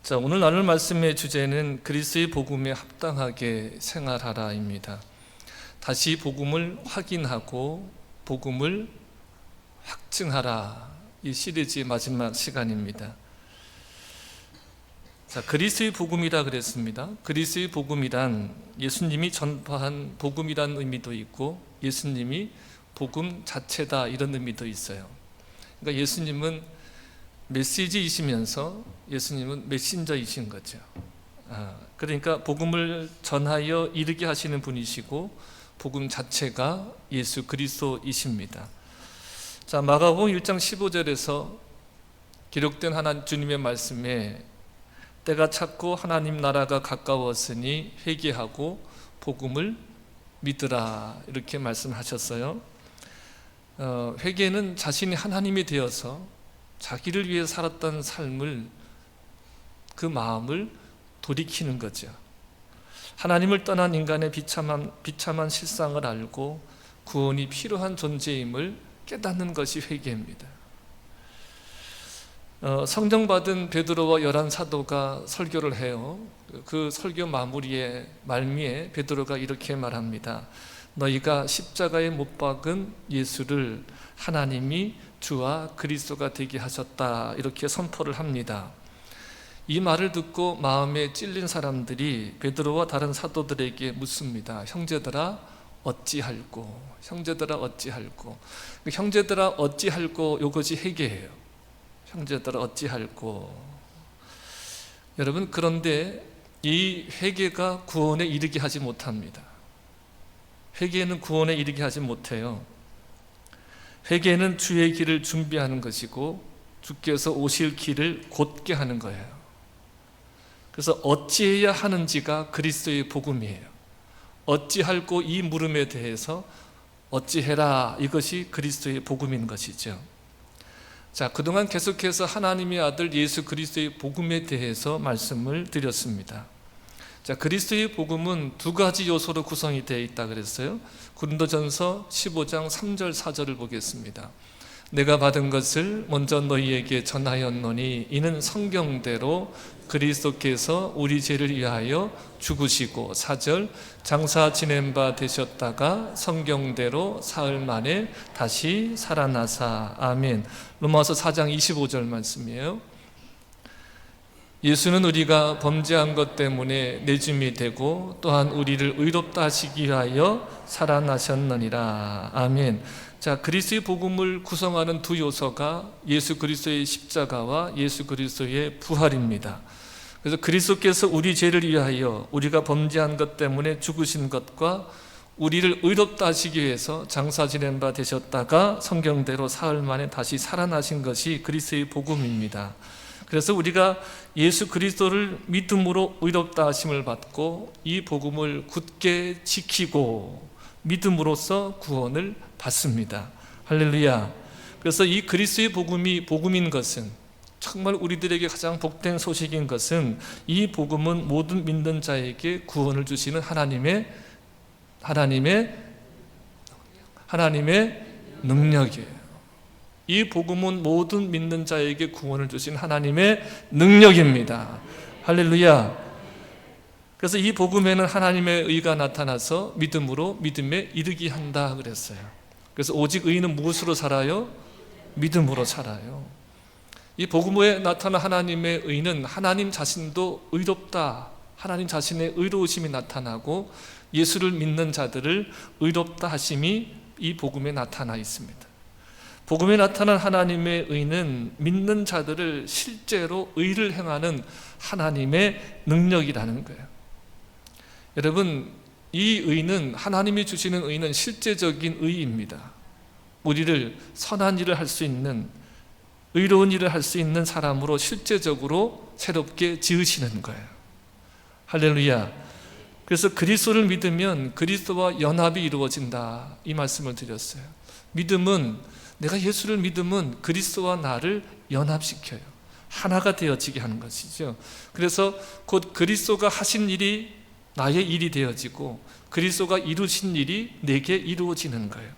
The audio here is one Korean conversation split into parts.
자, 오늘 나눌 말씀의 주제는 그리스도의 복음에 합당하게 생활하라입니다. 다시 복음을 확인하고 복음을 확증하라, 이 시리즈의 마지막 시간입니다. 자, 그리스도의 복음이라 그랬습니다. 그리스도의 복음이란 예수님이 전파한 복음이란 의미도 있고 예수님이 복음 자체다, 이런 의미도 있어요. 그러니까 예수님은 메시지이시면서 예수님은 메신저이신 거죠. 그러니까 복음을 전하여 이르게 하시는 분이시고 복음 자체가 예수 그리스도이십니다. 자, 마가복음 1장 15절에서 기록된 주님의 말씀에 때가 찼고 하나님 나라가 가까웠으니 회개하고 복음을 믿으라, 이렇게 말씀하셨어요. 회개는 자신이 하나님이 되어서 자기를 위해 살았던 삶을, 그 마음을 돌이키는 거죠. 하나님을 떠난 인간의 비참한 실상을 알고 구원이 필요한 존재임을 깨닫는 것이 회개입니다. 성정받은 베드로와 11 사도가 설교를 해요. 그 설교 말미에 베드로가 이렇게 말합니다. 너희가 십자가에 못 박은 예수를 하나님이 주와 그리스도가 되게 하셨다, 이렇게 선포를 합니다. 이 말을 듣고 마음에 찔린 사람들이 베드로와 다른 사도들에게 묻습니다. 형제들아 어찌할꼬? 형제들아 어찌할꼬? 형제들아 어찌할꼬, 이것이 회개예요. 형제들아 어찌할꼬? 여러분, 그런데 이 회개가 구원에 이르게 하지 못합니다. 회개는 구원에 이르게 하지 못해요. 회개는 주의 길을 준비하는 것이고 주께서 오실 길을 곧게 하는 거예요. 그래서 어찌해야 하는지가 그리스도의 복음이에요. 어찌할꼬, 이 물음에 대해서 어찌해라, 이것이 그리스도의 복음인 것이죠. 자, 그동안 계속해서 하나님의 아들 예수 그리스도의 복음에 대해서 말씀을 드렸습니다. 자, 그리스도의 복음은 두 가지 요소로 구성이 되어 있다 그랬어요. 고린도전서 15장 3절 4절을 보겠습니다. 내가 받은 것을 먼저 너희에게 전하였노니 이는 성경대로 그리스도께서 우리 죄를 위하여 죽으시고, 4절 장사 지낸 바 되셨다가 성경대로 사흘 만에 다시 살아나사. 아멘. 로마서 4장 25절 말씀이에요. 예수는 우리가 범죄한 것 때문에 내줌이 되고 또한 우리를 의롭다 하시기 위하여 살아나셨느니라. 아멘. 자, 그리스도의 복음을 구성하는 두 요소가 예수 그리스도의 십자가와 예수 그리스도의 부활입니다. 그래서 그리스도께서 우리 죄를 위하여 우리가 범죄한 것 때문에 죽으신 것과 우리를 의롭다 하시기 위해서 장사 지낸 바 되셨다가 성경대로 사흘 만에 다시 살아나신 것이 그리스도의 복음입니다. 그래서 우리가 예수 그리스도를 믿음으로 의롭다 하심을 받고 이 복음을 굳게 지키고 믿음으로써 구원을 받습니다. 할렐루야. 그래서 이 그리스도의 복음이 복음인 것은, 정말 우리들에게 가장 복된 소식인 것은, 이 복음은 모든 믿는 자에게 구원을 주시는 하나님의 능력이에요. 이 복음은 모든 믿는 자에게 구원을 주신 하나님의 능력입니다. 할렐루야. 그래서 이 복음에는 하나님의 의가 나타나서 믿음으로 믿음에 이르게 한다 그랬어요. 그래서 오직 의인은 무엇으로 살아요? 믿음으로 살아요. 이 복음에 나타난 하나님의 의는 하나님 자신도 의롭다, 하나님 자신의 의로우심이 나타나고 예수를 믿는 자들을 의롭다 하심이 이 복음에 나타나 있습니다. 복음에 나타난 하나님의 의는 믿는 자들을 실제로 의를 행하는 하나님의 능력이라는 거예요. 여러분, 이 의는, 하나님이 주시는 의는 실제적인 의입니다. 우리를 선한 일을 할 수 있는, 의로운 일을 할 수 있는 사람으로 실제적으로 새롭게 지으시는 거예요. 할렐루야. 그래서 그리스도를 믿으면 그리스도와 연합이 이루어진다, 이 말씀을 드렸어요. 내가 예수를 믿으면 그리스도와 나를 연합시켜요. 하나가 되어지게 하는 것이죠. 그래서 곧 그리스도가 하신 일이 나의 일이 되어지고 그리스도가 이루신 일이 내게 이루어지는 거예요.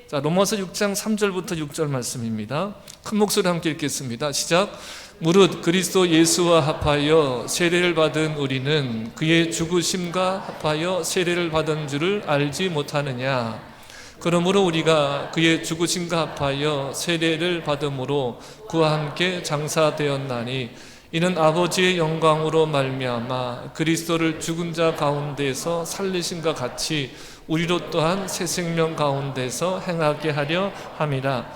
자, 로마서 6장 3절부터 6절 말씀입니다. 큰 목소리로 함께 읽겠습니다. 시작. 무릇 그리스도 예수와 합하여 세례를 받은 우리는 그의 죽으심과 합하여 세례를 받은 줄을 알지 못하느냐. 그러므로 우리가 그의 죽으심과 합하여 세례를 받음으로 그와 함께 장사되었나니 이는 아버지의 영광으로 말미암아 그리스도를 죽은 자 가운데서 살리심과 같이 우리로 또한 새 생명 가운데서 행하게 하려 함이라.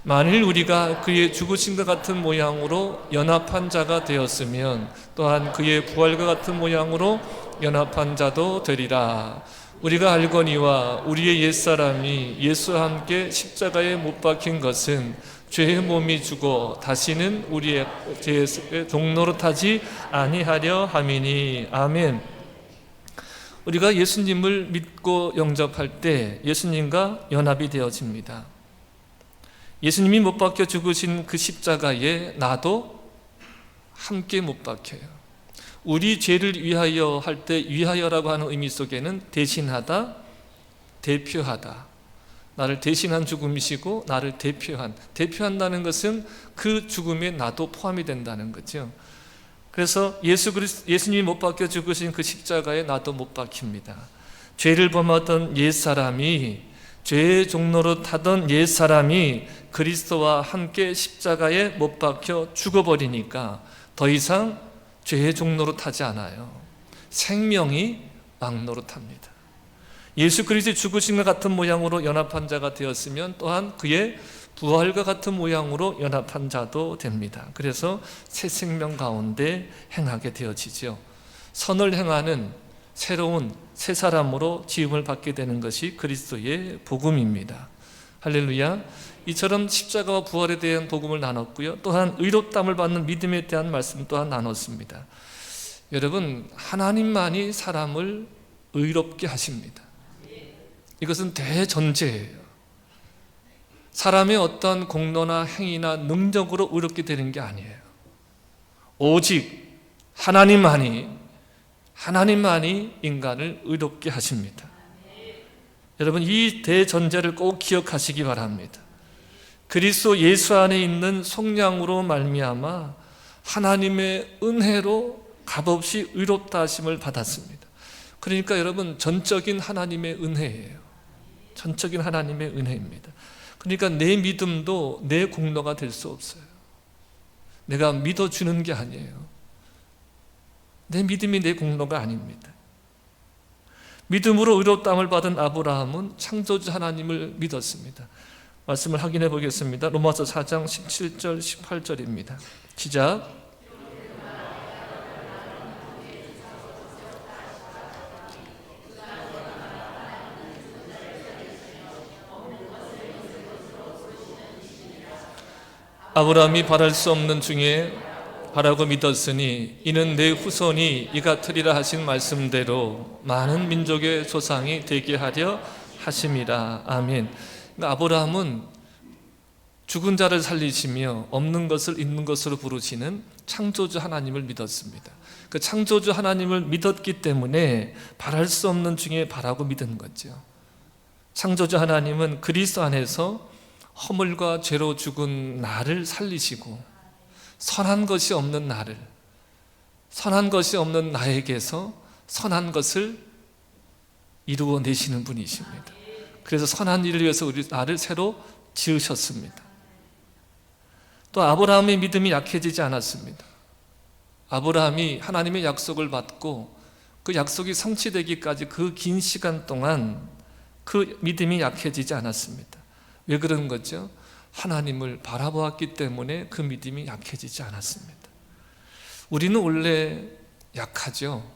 만일 우리가 그의 죽으심과 같은 모양으로 연합한 자가 되었으면 또한 그의 부활과 같은 모양으로 연합한 자도 되리라. 우리가 알거니와 우리의 옛사람이 예수와 함께 십자가에 못 박힌 것은 죄의 몸이 죽어 다시는 우리의 죄의 종로로 타지 아니하려 함이니. 아멘. 우리가 예수님을 믿고 영접할 때 예수님과 연합이 되어집니다. 예수님이 못 박혀 죽으신 그 십자가에 나도 함께 못 박혀요. 우리 죄를 위하여 할 때 위하여라고 하는 의미 속에는 대신하다, 대표하다, 나를 대신한 죽음이시고 나를 대표한다는 것은 그 죽음에 나도 포함이 된다는 거죠. 그래서 예수님이 못 박혀 죽으신 그 십자가에 나도 못 박힙니다. 죄를 범하던 옛사람이, 죄의 종로로 타던 옛사람이 그리스도와 함께 십자가에 못 박혀 죽어버리니까 더 이상 죄의 종로로 타지 않아요. 생명이 왕노로 탑니다. 예수 그리스도의 죽으심과 같은 모양으로 연합한 자가 되었으면 또한 그의 부활과 같은 모양으로 연합한 자도 됩니다. 그래서 새 생명 가운데 행하게 되어지죠. 선을 행하는 새로운 새 사람으로 지음을 받게 되는 것이 그리스도의 복음입니다. 할렐루야. 이처럼 십자가와 부활에 대한 복음을 나눴고요. 또한 의롭다함을 받는 믿음에 대한 말씀 또한 나눴습니다. 여러분, 하나님만이 사람을 의롭게 하십니다. 이것은 대전제예요. 사람의 어떤 공로나 행위나 능력으로 의롭게 되는 게 아니에요. 오직 하나님만이 인간을 의롭게 하십니다. 여러분, 이 대전제를 꼭 기억하시기 바랍니다. 그리스도 예수 안에 있는 속량으로 말미암아 하나님의 은혜로 값없이 의롭다 하심을 받았습니다. 그러니까 여러분, 전적인 하나님의 은혜예요. 전적인 하나님의 은혜입니다. 그러니까 내 믿음도 내 공로가 될 수 없어요. 내가 믿어주는 게 아니에요. 내 믿음이 내 공로가 아닙니다. 믿음으로 의롭다함을 받은 아브라함은 창조주 하나님을 믿었습니다. 말씀을 확인해 보겠습니다. 로마서 4장 17절 18절입니다. 시작. 아브라함이 바랄 수 없는 중에 바라고 믿었으니 이는 내 후손이 이 같으리라 하신 말씀대로 많은 민족의 조상이 되게 하려 하심이라. 아멘. 그러니까 아브라함은 죽은 자를 살리시며 없는 것을 있는 것으로 부르시는 창조주 하나님을 믿었습니다. 그 창조주 하나님을 믿었기 때문에 바랄 수 없는 중에 바라고 믿은 거죠. 창조주 하나님은 그리스도 안에서 허물과 죄로 죽은 나를 살리시고 선한 것이 없는 나를, 선한 것이 없는 나에게서 선한 것을 이루어내시는 분이십니다. 그래서 선한 일을 위해서 나를 새로 지으셨습니다. 또 아브라함의 믿음이 약해지지 않았습니다. 아브라함이 하나님의 약속을 받고 그 약속이 성취되기까지 그 긴 시간 동안 그 믿음이 약해지지 않았습니다. 왜 그런 거죠? 하나님을 바라보았기 때문에 그 믿음이 약해지지 않았습니다. 우리는 원래 약하죠.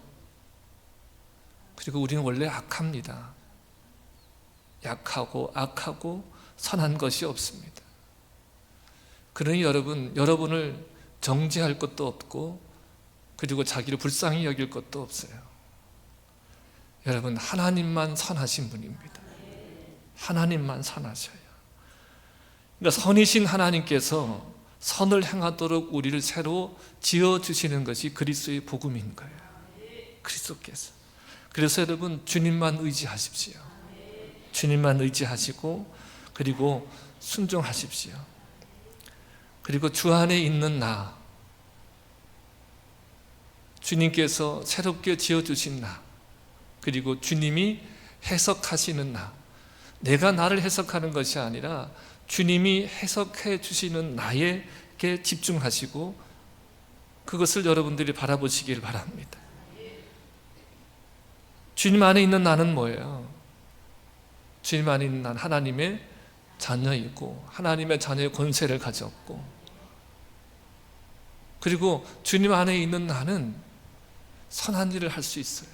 그리고 우리는 원래 악합니다. 약하고 악하고 선한 것이 없습니다. 그러니 여러분을 정죄할 것도 없고 그리고 자기를 불쌍히 여길 것도 없어요. 여러분, 하나님만 선하신 분입니다. 하나님만 선하셔요. 그러니까 선이신 하나님께서 선을 행하도록 우리를 새로 지어주시는 것이 그리스도의 복음인 거예요. 그리스도께서. 그래서 여러분, 주님만 의지하십시오. 주님만 의지하시고 그리고 순종하십시오. 그리고 주 안에 있는 나, 주님께서 새롭게 지어주신 나, 그리고 주님이 해석하시는 나, 내가 나를 해석하는 것이 아니라 주님이 해석해 주시는 나에게 집중하시고 그것을 여러분들이 바라보시길 바랍니다. 주님 안에 있는 나는 뭐예요? 주님 안에 있는 난 하나님의 자녀이고 하나님의 자녀의 권세를 가졌고, 그리고 주님 안에 있는 나는 선한 일을 할 수 있어요.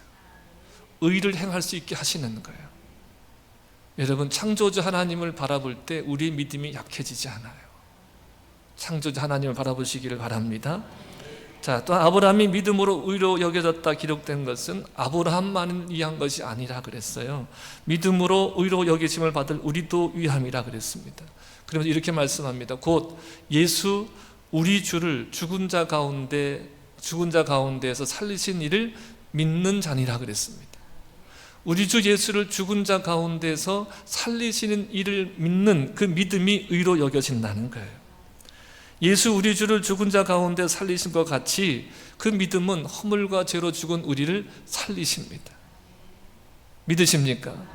의를 행할 수 있게 하시는 거예요. 여러분, 창조주 하나님을 바라볼 때 우리의 믿음이 약해지지 않아요. 창조주 하나님을 바라보시기를 바랍니다. 자, 또 아브라함이 믿음으로 의로 여겨졌다 기록된 것은 아브라함만 위한 것이 아니라 그랬어요. 믿음으로 의로 여기심을 받을 우리도 위함이라 그랬습니다. 그러면서 이렇게 말씀합니다. 곧 예수 우리 주를 죽은 자 가운데에서 살리신 이를 믿는 자니라 그랬습니다. 우리 주 예수를 죽은 자 가운데서 살리시는 이를 믿는 그 믿음이 의로 여겨진다는 거예요. 예수 우리 주를 죽은 자 가운데 살리신 것 같이 그 믿음은 허물과 죄로 죽은 우리를 살리십니다. 믿으십니까?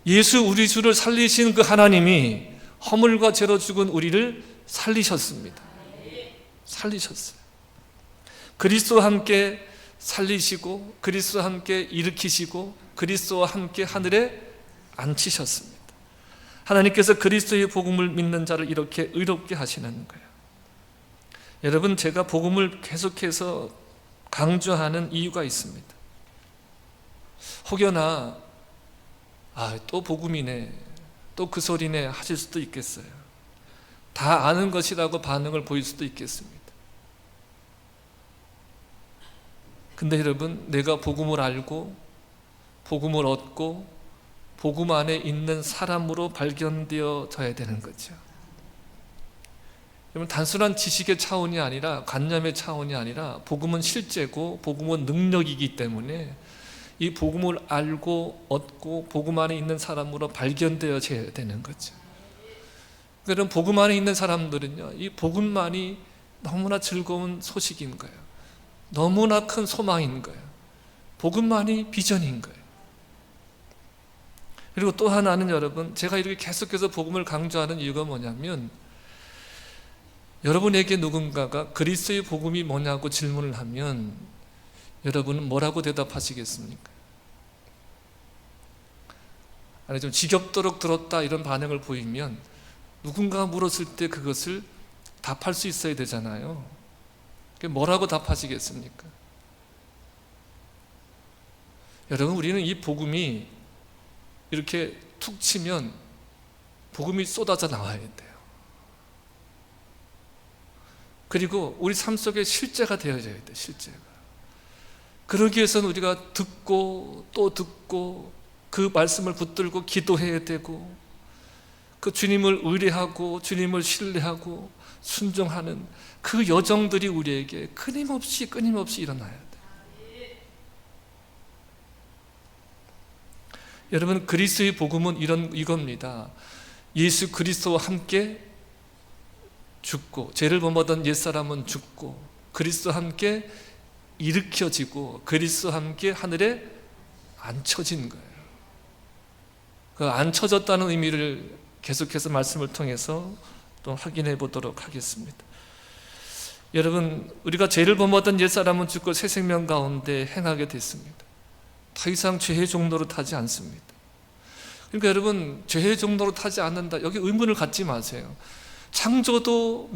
예수 우리 주를 살리신 그 하나님이 허물과 죄로 죽은 우리를 살리셨습니다. 살리셨어요. 그리스도와 함께 살리시고 그리스도와 함께 일으키시고 그리스도와 함께 하늘에 앉히셨습니다. 하나님께서 그리스도의 복음을 믿는 자를 이렇게 의롭게 하시는 거예요. 여러분, 제가 복음을 계속해서 강조하는 이유가 있습니다. 혹여나 또 복음이네, 또 그 소리네 하실 수도 있겠어요. 다 아는 것이라고 반응을 보일 수도 있겠습니다. 근데 여러분, 내가 복음을 알고 복음을 얻고 복음 안에 있는 사람으로 발견되어져야 되는 거죠. 여러분, 단순한 지식의 차원이 아니라 관념의 차원이 아니라 복음은 실제고 복음은 능력이기 때문에 이 복음을 알고 얻고 복음 안에 있는 사람으로 발견되어져야 되는 거죠. 그런 복음 안에 있는 사람들은요, 이 복음만이 너무나 즐거운 소식인 거예요. 너무나 큰 소망인 거예요. 복음만이 비전인 거예요. 그리고 또 하나는 여러분, 제가 이렇게 계속해서 복음을 강조하는 이유가 뭐냐면, 여러분에게 누군가가 그리스도의 복음이 뭐냐고 질문을 하면 여러분은 뭐라고 대답하시겠습니까? 아니, 좀 지겹도록 들었다 이런 반응을 보이면 누군가가 물었을 때 그것을 답할 수 있어야 되잖아요. 뭐라고 답하시겠습니까? 여러분, 우리는 이 복음이 이렇게 툭 치면 복음이 쏟아져 나와야 돼요. 그리고 우리 삶 속에 실제가 되어져야 돼요. 실제가. 그러기 위해서는 우리가 듣고 또 듣고 그 말씀을 붙들고 기도해야 되고 그 주님을 의뢰하고 주님을 신뢰하고 순종하는 그 여정들이 우리에게 끊임없이 일어나야 돼요. 여러분, 그리스도의 복음은 이겁니다. 예수 그리스도와 함께 죽고 죄를 범하던 옛사람은 죽고 그리스도와 함께 일으켜지고 그리스도와 함께 하늘에 앉혀진 거예요. 그 앉혀졌다는 의미를 계속해서 말씀을 통해서 또 확인해 보도록 하겠습니다. 여러분, 우리가 죄를 범하던 옛사람은 죽고 새 생명 가운데 행하게 됐습니다. 더 이상 죄의 종로로 타지 않습니다. 그러니까 여러분, 죄의 종로로 타지 않는다, 여기 의문을 갖지 마세요. 창조도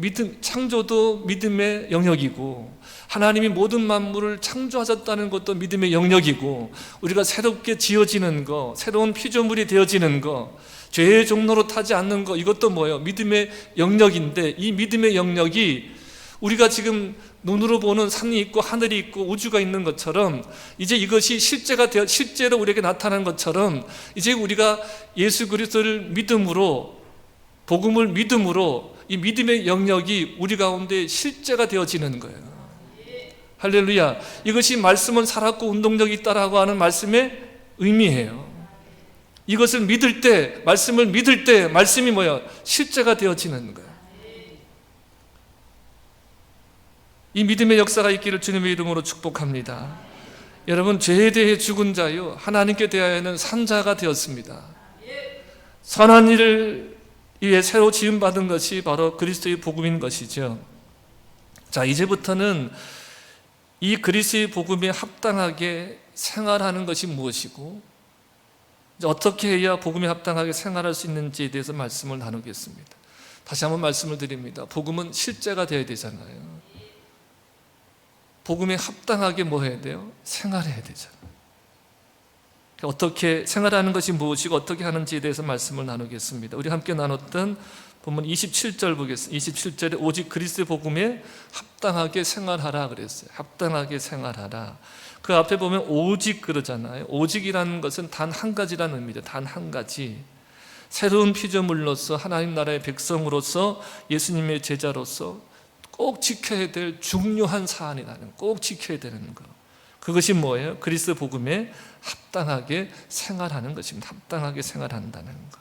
믿음의 영역이고 하나님이 모든 만물을 창조하셨다는 것도 믿음의 영역이고 우리가 새롭게 지어지는 거, 새로운 피조물이 되어지는 거, 죄의 종로로 타지 않는 거, 이것도 뭐예요? 믿음의 영역인데, 이 믿음의 영역이 우리가 지금 눈으로 보는 산이 있고 하늘이 있고 우주가 있는 것처럼 이제 이것이 실제로 우리에게 나타난 것처럼 이제 우리가 예수 그리스도를 믿음으로, 복음을 믿음으로 이 믿음의 영역이 우리 가운데 실제가 되어지는 거예요. 할렐루야. 이것이 말씀은 살았고 운동력이 있다라고 하는 말씀의 의미예요. 이것을 믿을 때, 말씀을 믿을 때 말씀이 뭐예요? 실제가 되어지는 거예요. 이 믿음의 역사가 있기를 주님의 이름으로 축복합니다. 여러분, 죄에 대해 죽은 자요 하나님께 대하여는 산 자가 되었습니다. 선한 일을 위해 새로 지음받은 것이 바로 그리스도의 복음인 것이죠. 자, 이제부터는 이 그리스도의 복음에 합당하게 생활하는 것이 무엇이고 어떻게 해야 복음에 합당하게 생활할 수 있는지에 대해서 말씀을 나누겠습니다. 다시 한번 말씀을 드립니다. 복음은 실제가 되어야 되잖아요. 복음에 합당하게 뭐 해야 돼요? 생활해야 되잖아요. 어떻게 생활하는 것이 무엇이고 어떻게 하는지에 대해서 말씀을 나누겠습니다. 우리 함께 나눴던 본문 27절 보겠습니다. 27절에 오직 그리스도의 복음에 합당하게 생활하라 그랬어요. 합당하게 생활하라. 그 앞에 보면 오직 그러잖아요. 오직이라는 것은 단 한 가지라는 의미죠. 단 한 가지. 새로운 피조물로서 하나님 나라의 백성으로서 예수님의 제자로서 꼭 지켜야 될 중요한 사안이라는, 꼭 지켜야 되는 것. 그것이 뭐예요? 그리스도 복음에 합당하게 생활하는 것입니다. 합당하게 생활한다는 것.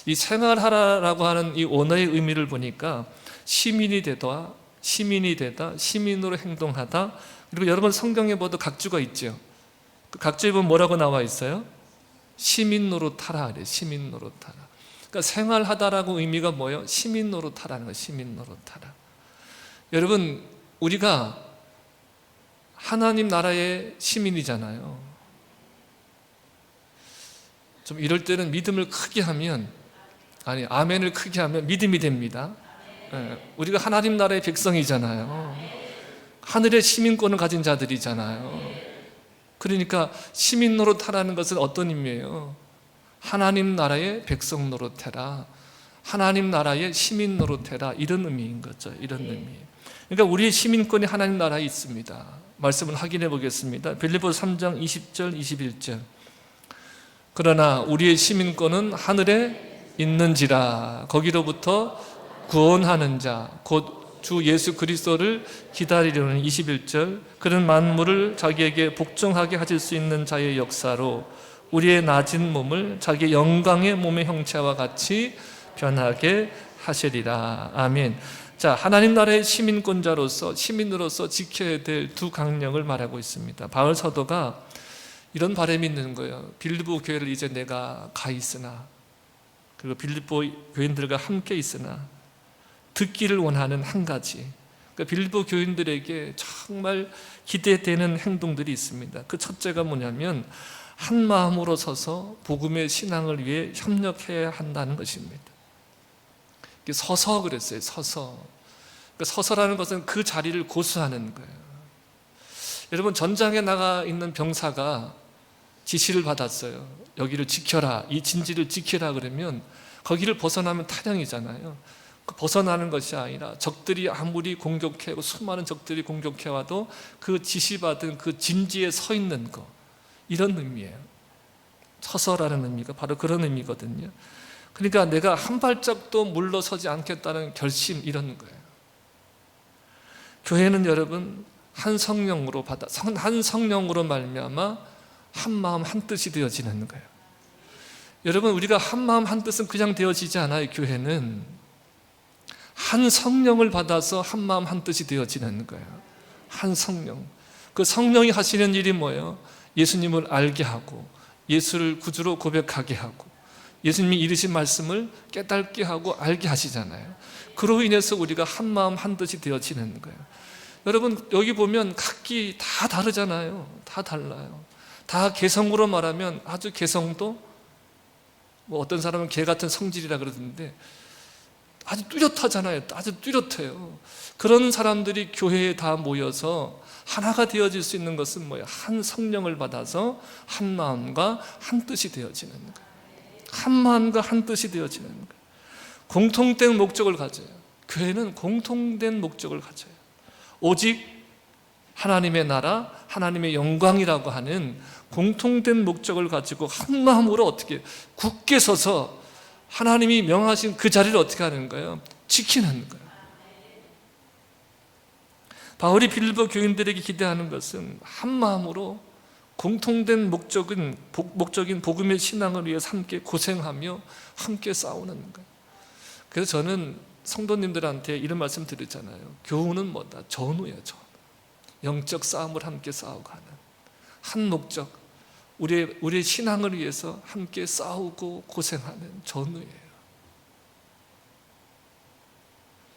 이 생활하라라고 하는 이 언어의 의미를 보니까 시민이 되다, 시민으로 행동하다. 그리고 여러분 성경에 보도 각주가 있죠. 그 각주에 보면 뭐라고 나와 있어요? 시민 노릇하라 그래요. 시민 노릇하라. 그러니까 생활하다라고 의미가 뭐예요? 시민 노릇하라는 거예요. 시민 노릇하라. 여러분, 우리가 하나님 나라의 시민이잖아요. 좀 이럴 때는 믿음을 크게 하면, 아멘을 크게 하면 믿음이 됩니다. 우리가 하나님 나라의 백성이잖아요. 하늘의 시민권을 가진 자들이잖아요. 그러니까 시민 노릇하라는 것은 어떤 의미예요? 하나님 나라의 백성 노릇해라, 하나님 나라의 시민 노릇해라, 이런 의미인 거죠. 이런 의미. 그러니까 우리의 시민권이 하나님 나라에 있습니다. 말씀을 확인해 보겠습니다. 빌립보서 3장 20절 21절. 그러나 우리의 시민권은 하늘에 있는지라 거기로부터 구원하는 자 곧 주 예수 그리스도를 기다리려는 21절. 그런 만물을 자기에게 복종하게 하실 수 있는 자의 역사로 우리의 낮은 몸을 자기 영광의 몸의 형체와 같이 변하게 하시리라. 아멘. 자, 하나님 나라의 시민권자로서, 시민으로서 지켜야 될 두 강령을 말하고 있습니다. 바울 사도가 이런 바람이 있는 거예요. 빌립보 교회를 이제 내가 가 있으나, 그리고 빌립보 교인들과 함께 있으나 듣기를 원하는 한 가지, 그러니까 빌립보 교인들에게 정말 기대되는 행동들이 있습니다. 그 첫째가 뭐냐면 한 마음으로 서서 복음의 신앙을 위해 협력해야 한다는 것입니다. 서서 그랬어요. 서서. 그러니까 서서라는 것은 그 자리를 고수하는 거예요. 여러분, 전장에 나가 있는 병사가 지시를 받았어요. 여기를 지켜라, 이 진지를 지키라 그러면 거기를 벗어나면 타령이잖아요. 벗어나는 것이 아니라 적들이 아무리 공격해고 수많은 적들이 공격해와도 그 지시받은 그 진지에 서 있는 거, 이런 의미예요. 서서라는 의미가 바로 그런 의미거든요. 그러니까 내가 한 발짝도 물러서지 않겠다는 결심, 이런 거예요. 교회는 여러분 한 성령으로 한 성령으로 말미암아 한 마음 한 뜻이 되어지는 거예요. 여러분, 우리가 한 마음 한 뜻은 그냥 되어지지 않아요. 교회는 한 성령을 받아서 한 마음 한 뜻이 되어지는 거예요. 한 성령. 그 성령이 하시는 일이 뭐예요? 예수님을 알게 하고, 예수를 구주로 고백하게 하고, 예수님이 이르신 말씀을 깨닫게 하고 알게 하시잖아요. 그로 인해서 우리가 한 마음 한 뜻이 되어지는 거예요. 여러분, 여기 보면 각기 다 다르잖아요. 다 달라요. 다 개성으로 말하면 아주 개성도, 어떤 사람은 개 같은 성질이라 그러던데 아주 뚜렷하잖아요. 아주 뚜렷해요. 그런 사람들이 교회에 다 모여서 하나가 되어질 수 있는 것은 뭐예요? 한 성령을 받아서 한 마음과 한 뜻이 되어지는 거예요. 한 마음과 한 뜻이 되어지는 거예요. 공통된 목적을 가져요. 교회는 공통된 목적을 가져요. 오직 하나님의 나라, 하나님의 영광이라고 하는 공통된 목적을 가지고 한 마음으로 어떻게 굳게 서서 하나님이 명하신 그 자리를 어떻게 하는 거예요? 지키는 거예요. 바울이 빌립보 교인들에게 기대하는 것은 한 마음으로 공통된 목적인 복음의 신앙을 위해서 함께 고생하며 함께 싸우는 거예요. 그래서 저는 성도님들한테 이런 말씀 드렸잖아요. 교훈은 뭐다? 전우예요. 전우. 영적 싸움을 함께 싸워가는 한 목적, 우리의 신앙을 위해서 함께 싸우고 고생하는 전우예요.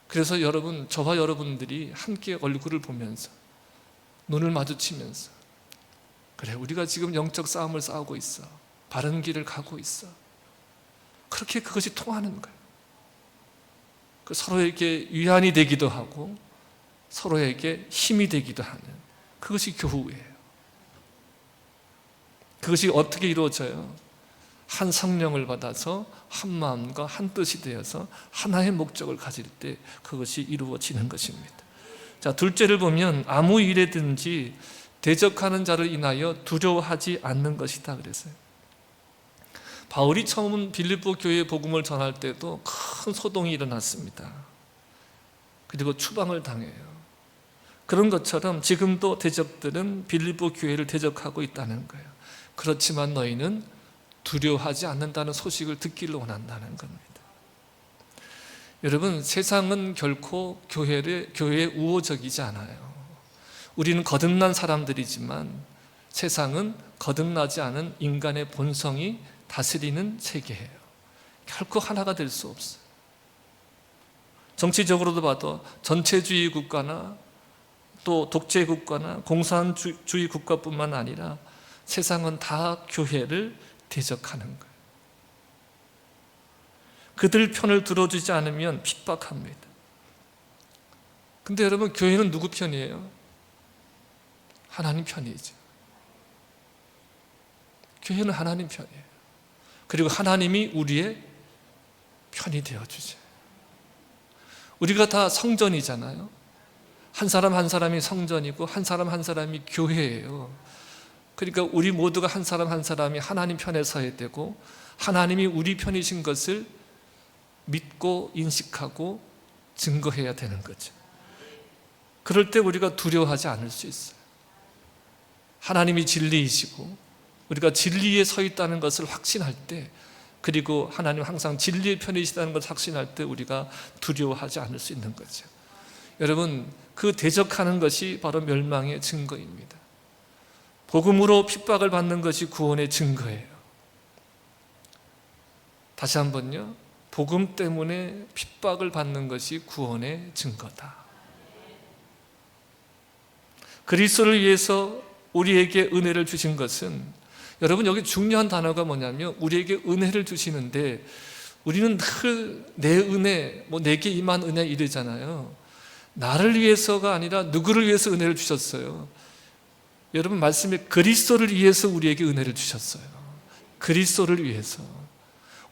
그래서 여러분, 저와 여러분들이 함께 얼굴을 보면서 눈을 마주치면서 그래, 우리가 지금 영적 싸움을 싸우고 있어, 바른 길을 가고 있어, 그렇게 그것이 통하는 거예요. 서로에게 위안이 되기도 하고 서로에게 힘이 되기도 하는, 그것이 교우예요. 그것이 어떻게 이루어져요? 한 성령을 받아서 한 마음과 한 뜻이 되어서 하나의 목적을 가질 때 그것이 이루어지는 것입니다. 자, 둘째를 보면 아무 일에든지 대적하는 자를 인하여 두려워하지 않는 것이다 그랬어요. 바울이 처음 빌립보 교회에 복음을 전할 때도 큰 소동이 일어났습니다. 그리고 추방을 당해요. 그런 것처럼 지금도 대적들은 빌립보 교회를 대적하고 있다는 거예요. 그렇지만 너희는 두려워하지 않는다는 소식을 듣기를 원한다는 겁니다. 여러분, 세상은 결코 교회에 우호적이지 않아요. 우리는 거듭난 사람들이지만 세상은 거듭나지 않은 인간의 본성이 다스리는 세계예요. 결코 하나가 될 수 없어요. 정치적으로도 봐도 전체주의 국가나 또 독재 국가나 공산주의 국가뿐만 아니라 세상은 다 교회를 대적하는 거예요. 그들 편을 들어주지 않으면 핍박합니다. 근데 여러분, 교회는 누구 편이에요? 하나님 편이죠. 교회는 하나님 편이에요. 그리고 하나님이 우리의 편이 되어주죠. 우리가 다 성전이잖아요. 한 사람 한 사람이 성전이고 한 사람 한 사람이 교회예요. 그러니까 우리 모두가 한 사람 한 사람이 하나님 편에 서야 되고 하나님이 우리 편이신 것을 믿고 인식하고 증거해야 되는 거죠. 그럴 때 우리가 두려워하지 않을 수 있어요. 하나님이 진리이시고 우리가 진리에 서 있다는 것을 확신할 때, 그리고 하나님 항상 진리의 편이시다는 것을 확신할 때 우리가 두려워하지 않을 수 있는 거죠. 여러분, 그 대적하는 것이 바로 멸망의 증거입니다. 복음으로 핍박을 받는 것이 구원의 증거예요. 다시 한번요, 복음 때문에 핍박을 받는 것이 구원의 증거다. 그리스도를 위해서 우리에게 은혜를 주신 것은, 여러분 여기 중요한 단어가 뭐냐면 우리에게 은혜를 주시는데, 우리는 늘 내 은혜, 내게 임한 은혜 이러잖아요. 나를 위해서가 아니라 누구를 위해서 은혜를 주셨어요? 여러분, 말씀에 그리스도를 위해서 우리에게 은혜를 주셨어요. 그리스도를 위해서.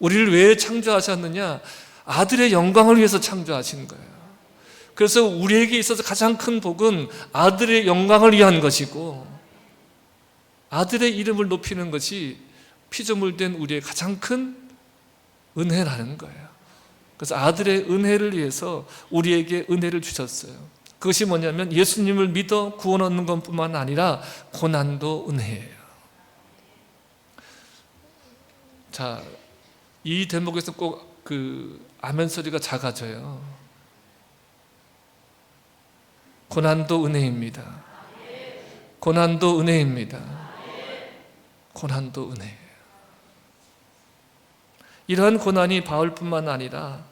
우리를 왜 창조하셨느냐? 아들의 영광을 위해서 창조하신 거예요. 그래서 우리에게 있어서 가장 큰 복은 아들의 영광을 위한 것이고, 아들의 이름을 높이는 것이 피조물 된 우리의 가장 큰 은혜라는 거예요. 그래서 아들의 은혜를 위해서 우리에게 은혜를 주셨어요. 그것이 뭐냐면 예수님을 믿어 구원 얻는 것뿐만 아니라 고난도 은혜예요. 자, 이 대목에서 꼭 아멘 소리가 작아져요. 고난도 은혜입니다. 고난도 은혜입니다. 고난도 은혜예요. 이러한 고난이 바울뿐만 아니라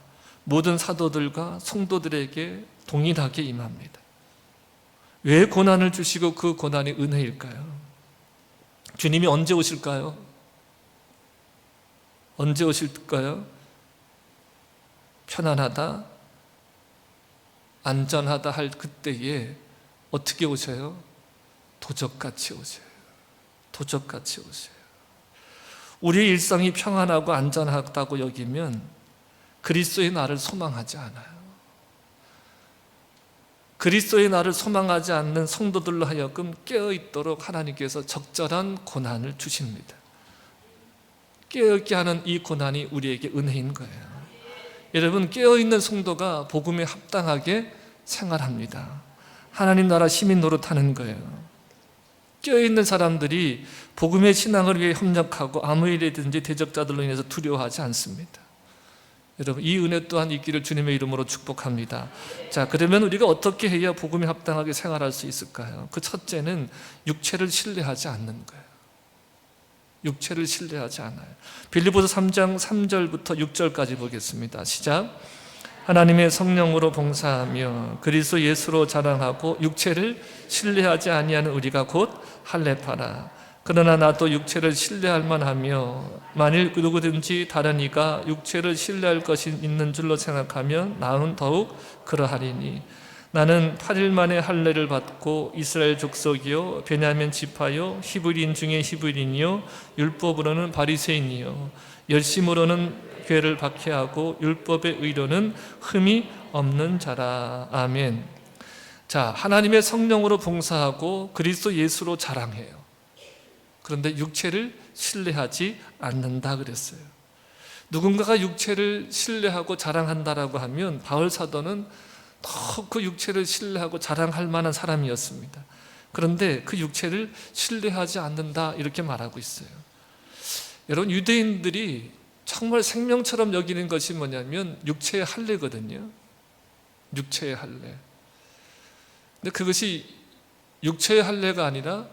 모든 사도들과 성도들에게 동일하게 임합니다. 왜 고난을 주시고 그 고난이 은혜일까요? 주님이 언제 오실까요? 언제 오실까요? 편안하다, 안전하다 할 그때에 어떻게 오셔요? 도적같이 오셔요. 도적같이 오셔요. 우리의 일상이 평안하고 안전하다고 여기면 그리스도의 날을 소망하지 않아요. 그리스도의 날을 소망하지 않는 성도들로 하여금 깨어있도록 하나님께서 적절한 고난을 주십니다. 깨어있게 하는 이 고난이 우리에게 은혜인 거예요. 여러분, 깨어있는 성도가 복음에 합당하게 생활합니다. 하나님 나라 시민 노릇하는 거예요. 깨어있는 사람들이 복음의 신앙을 위해 협력하고 아무 일이든지 대적자들로 인해서 두려워하지 않습니다. 여러분, 이 은혜 또한 있기를 주님의 이름으로 축복합니다. 자, 그러면 우리가 어떻게 해야 복음에 합당하게 생활할 수 있을까요? 그 첫째는 육체를 신뢰하지 않는 거예요. 육체를 신뢰하지 않아요. 빌립보서 3장 3절부터 6절까지 보겠습니다. 시작. 하나님의 성령으로 봉사하며 그리스도 예수로 자랑하고 육체를 신뢰하지 아니하는 우리가 곧 할례파라. 그러나 나도 육체를 신뢰할 만하며 만일 누구든지 다른 이가 육체를 신뢰할 것이 있는 줄로 생각하면 나는 더욱 그러하리니 나는 8일 만에 할례를 받고 이스라엘 족속이요 베냐민 지파요 히브리인 중에 히브리인이요 율법으로는 바리새인이요 열심으로는 교회를 박해하고 율법의 의로는 흠이 없는 자라. 아멘. 자, 하나님의 성령으로 봉사하고 그리스도 예수로 자랑해요. 그런데 육체를 신뢰하지 않는다 그랬어요. 누군가가 육체를 신뢰하고 자랑한다라고 하면 바울 사도는 더 그 육체를 신뢰하고 자랑할 만한 사람이었습니다. 그런데 그 육체를 신뢰하지 않는다 이렇게 말하고 있어요. 여러분, 유대인들이 정말 생명처럼 여기는 것이 뭐냐면 육체의 할례거든요. 육체의 할례. 근데 그것이 육체의 할례가 아니라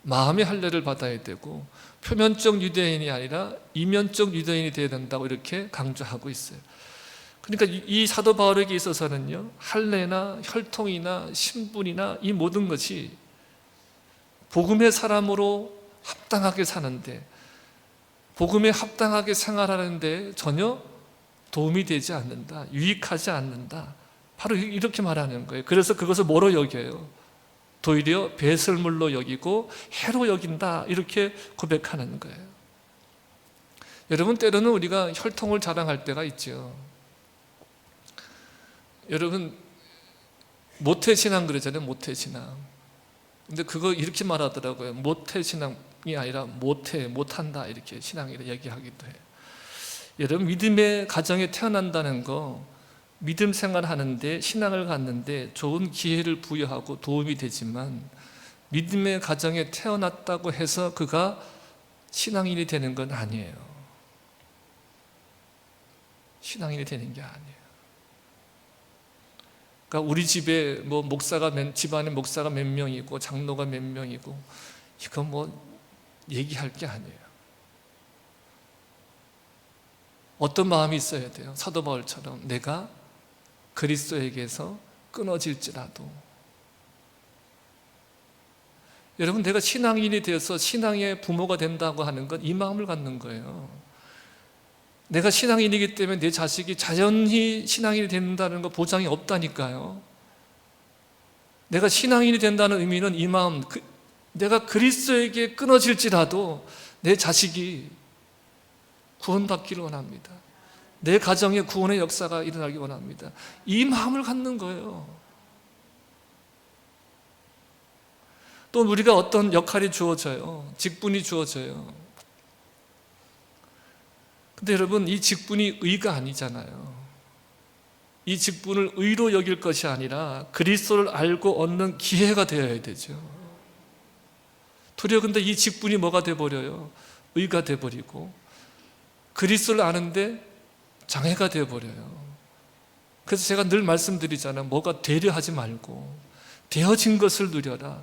마음의 할례를 받아야 되고 표면적 유대인이 아니라 이면적 유대인이 되어야 된다고 이렇게 강조하고 있어요. 그러니까 이 사도 바울에게 있어서는요, 할례나 혈통이나 신분이나 이 모든 것이 복음의 사람으로 합당하게 사는데, 복음에 합당하게 생활하는데 전혀 도움이 되지 않는다, 유익하지 않는다, 바로 이렇게 말하는 거예요. 그래서 그것을 뭐로 여겨요? 도리어 배설물로 여기고 해로 여긴다, 이렇게 고백하는 거예요. 여러분, 때로는 우리가 혈통을 자랑할 때가 있죠. 여러분, 모태신앙 그러잖아요. 모태신앙. 근데 그거 이렇게 말하더라고요. 모태신앙이 아니라 못한다, 이렇게 신앙이라 얘기하기도 해요. 여러분, 믿음의 가정에 태어난다는 거, 믿음 생활하는데, 신앙을 갖는데 좋은 기회를 부여하고 도움이 되지만, 믿음의 가정에 태어났다고 해서 그가 신앙인이 되는 건 아니에요. 신앙인이 되는 게 아니에요. 그러니까 우리 집에 뭐 집안에 목사가 몇 명이고 장로가 몇 명이고, 이거 뭐 얘기할 게 아니에요. 어떤 마음이 있어야 돼요? 사도 바울처럼 내가 그리스도에게서 끊어질지라도. 여러분, 내가 신앙인이 되어서 신앙의 부모가 된다고 하는 건 이 마음을 갖는 거예요. 내가 신앙인이기 때문에 내 자식이 자연히 신앙인이 된다는 거 보장이 없다니까요. 내가 신앙인이 된다는 의미는 이 마음, 내가 그리스도에게 끊어질지라도 내 자식이 구원받기를 원합니다. 내 가정에 구원의 역사가 일어나기 원합니다. 이 마음을 갖는 거예요. 또 우리가 어떤 역할이 주어져요. 직분이 주어져요. 근데 여러분, 이 직분이 의가 아니잖아요. 이 직분을 의로 여길 것이 아니라 그리스도를 알고 얻는 기회가 되어야 되죠. 도리어 근데 이 직분이 뭐가 돼버려요? 의가 돼버리고 그리스도를 아는데 장애가 돼버려요. 그래서 제가 늘 말씀드리잖아요. 뭐가 되려 하지 말고 되어진 것을 누려라.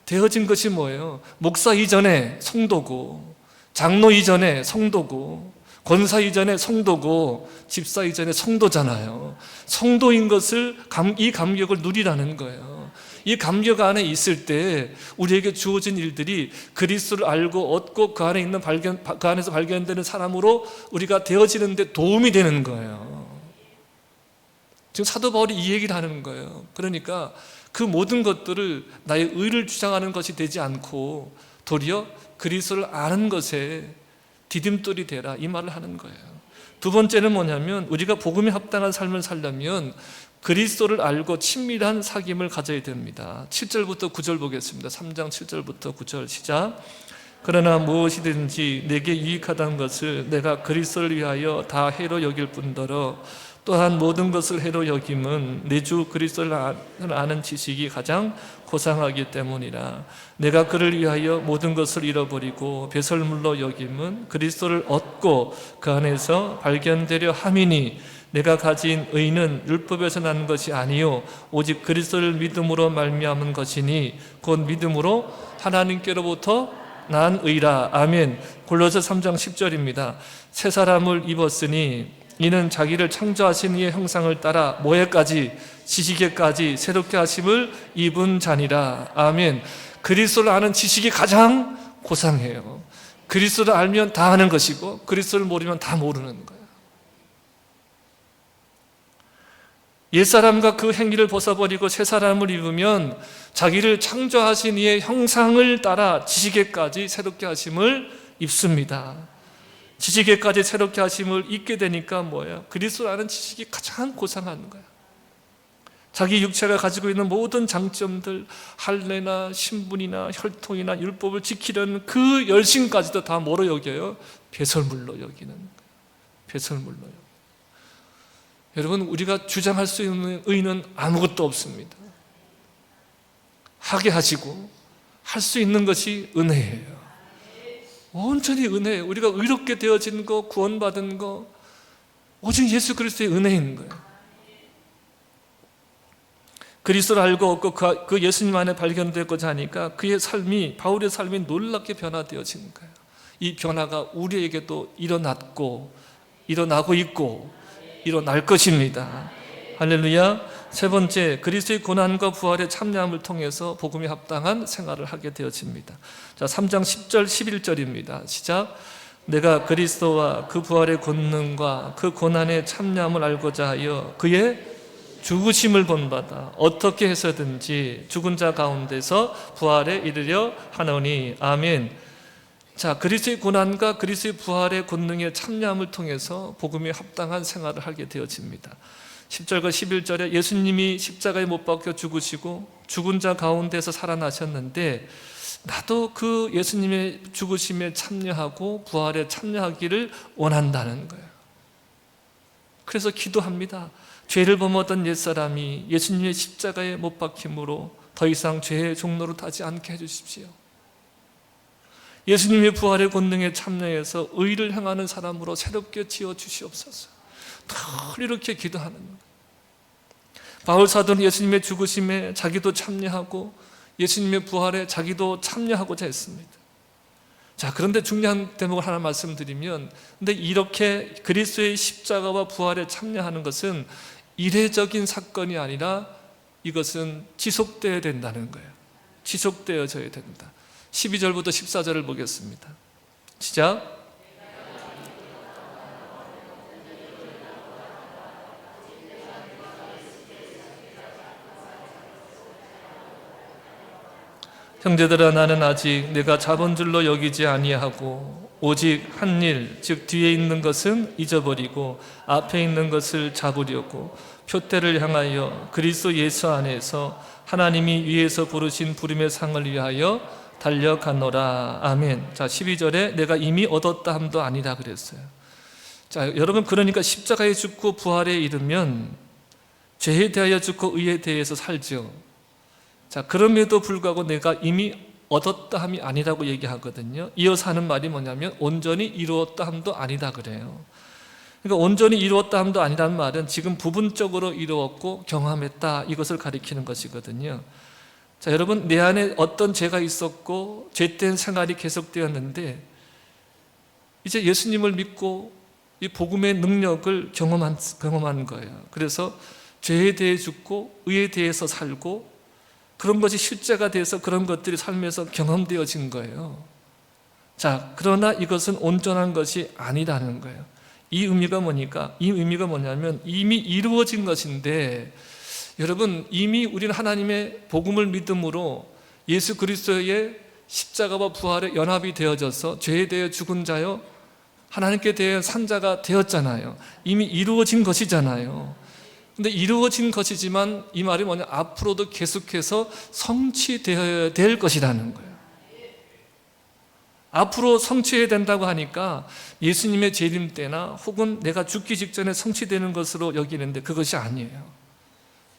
되어진 것이 뭐예요? 목사 이전에 성도고, 장로 이전에 성도고, 권사 이전에 성도고, 집사 이전에 성도잖아요. 성도인 것을, 이 감격을 누리라는 거예요. 이 감격 안에 있을 때 우리에게 주어진 일들이 그리스도를 알고 얻고 그 안에 있는 그 안에서 발견되는 사람으로 우리가 되어지는 데 도움이 되는 거예요. 지금 사도 바울이 이 얘기를 하는 거예요. 그러니까 그 모든 것들을 나의 의를 주장하는 것이 되지 않고 도리어 그리스도를 아는 것에 디딤돌이 되라, 이 말을 하는 거예요. 두 번째는 뭐냐면, 우리가 복음에 합당한 삶을 살려면 그리스도를 알고 친밀한 사귐을 가져야 됩니다. 7절부터 9절 보겠습니다. 3장 7절부터 9절 시작. 그러나 무엇이든지 내게 유익하다는 것을 내가 그리스도를 위하여 다 해로 여길 뿐더러 또한 모든 것을 해로 여김은 내 주 그리스도를 아는 지식이 가장 고상하기 때문이라. 내가 그를 위하여 모든 것을 잃어버리고 배설물로 여김은 그리스도를 얻고 그 안에서 발견되려 함이니 내가 가진 의는 율법에서 나는 것이 아니요 오직 그리스도를 믿음으로 말미암은 것이니 곧 믿음으로 하나님께로부터 난 의라. 아멘. 골로새 3장 10절입니다. 새 사람을 입었으니 이는 자기를 창조하신 이의 형상을 따라 모해까지 지식에까지 새롭게 하심을 입은 자니라. 아멘. 그리스도를 아는 지식이 가장 고상해요. 그리스도를 알면 다 아는 것이고 그리스도를 모르면 다 모르는 거예요. 옛사람과 그 행위를 벗어버리고 새 사람을 입으면 자기를 창조하신 이의 형상을 따라 지식에까지 새롭게 하심을 입습니다. 지식에까지 새롭게 하심을 입게 되니까 뭐예요? 그리스도를 아는 지식이 가장 고상한 거예요. 자기 육체가 가지고 있는 모든 장점들, 할례나 신분이나 혈통이나 율법을 지키려는 그 열심까지도 다 뭐로 여겨요? 배설물로 여기는 거예요. 배설물로요. 여러분, 우리가 주장할 수 있는 의는 아무것도 없습니다. 하게 하시고 할 수 있는 것이 은혜예요. 온전히 은혜예요. 우리가 의롭게 되어진 거, 구원받은 거 오직 예수 그리스도의 은혜인 거예요. 그리스도를 알고 얻고 그 예수님 안에 발견되고자 하니까 그의 삶이, 바울의 삶이 놀랍게 변화되어진 거예요. 이 변화가 우리에게도 일어나고 있고 일어날 것입니다. 할렐루야. 세 번째, 그리스도의 고난과 부활의 참여함을 통해서 복음에 합당한 생활을 하게 되어집니다. 자, 3장 10절 11절입니다. 시작. 내가 그리스도와 그 부활의 권능과 그 고난의 참여함을 알고자 하여 그의 죽으심을 본받아 어떻게 해서든지 죽은 자 가운데서 부활에 이르려 하노니. 아멘. 자, 그리스도의 고난과 그리스도의 부활의 권능에 참여함을 통해서 복음에 합당한 생활을 하게 되어집니다. 10절과 11절에 예수님이 십자가에 못 박혀 죽으시고 죽은 자 가운데서 살아나셨는데 나도 그 예수님의 죽으심에 참여하고 부활에 참여하기를 원한다는 거예요. 그래서 기도합니다. 죄를 범하던 옛사람이 예수님의 십자가에 못 박힘으로 더 이상 죄의 종로로 타지 않게 해주십시오. 예수님의 부활의 권능에 참여해서 의를 행하는 사람으로 새롭게 지어주시옵소서. 늘 이렇게 기도하는 거예요. 바울 사도는 예수님의 죽으심에 자기도 참여하고 예수님의 부활에 자기도 참여하고자 했습니다. 자, 그런데 중요한 대목을 하나 말씀드리면, 근데 이렇게 그리스도의 십자가와 부활에 참여하는 것은 이례적인 사건이 아니라 이것은 지속되어야 된다는 거예요. 지속되어져야 된다. 12절부터 14절을 보겠습니다. 시작. 형제들아, 나는 아직 내가 잡은 줄로 여기지 아니하고 오직 한 일, 즉 뒤에 있는 것은 잊어버리고 앞에 있는 것을 잡으려고 표대를 향하여 그리스도 예수 안에서 하나님이 위에서 부르신 부름의 상을 위하여 달려가노라. 아멘. 자, 12절에 내가 이미 얻었다 함도 아니라 그랬어요. 자, 여러분, 그러니까 십자가에 죽고 부활에 이르면 죄에 대하여 죽고 의에 대해서 살죠. 자, 그럼에도 불구하고 내가 이미 얻었다 함이 아니라고 얘기하거든요. 이어서 하는 말이 뭐냐면 온전히 이루었다 함도 아니다 그래요. 그러니까 온전히 이루었다 함도 아니라는 말은 지금 부분적으로 이루었고 경험했다, 이것을 가리키는 것이거든요. 자, 여러분, 내 안에 어떤 죄가 있었고 죄된 생활이 계속되었는데 이제 예수님을 믿고 이 복음의 능력을 경험한 거예요. 그래서 죄에 대해 죽고 의에 대해서 살고 그런 것이 실제가 돼서 그런 것들이 삶에서 경험되어진 거예요. 자, 그러나 이것은 온전한 것이 아니라는 거예요. 이 의미가 뭐냐면 이미 이루어진 것인데, 여러분, 이미 우리는 하나님의 복음을 믿음으로 예수 그리스도의 십자가와 부활에 연합이 되어져서 죄에 대해 죽은 자요 하나님께 대해 산 자가 되었잖아요. 이미 이루어진 것이잖아요. 근데 이루어진 것이지만 이 말이 뭐냐, 앞으로도 계속해서 성취되어야 될 것이라는 거예요. 앞으로 성취해야 된다고 하니까 예수님의 재림 때나 혹은 내가 죽기 직전에 성취되는 것으로 여기는데 그것이 아니에요.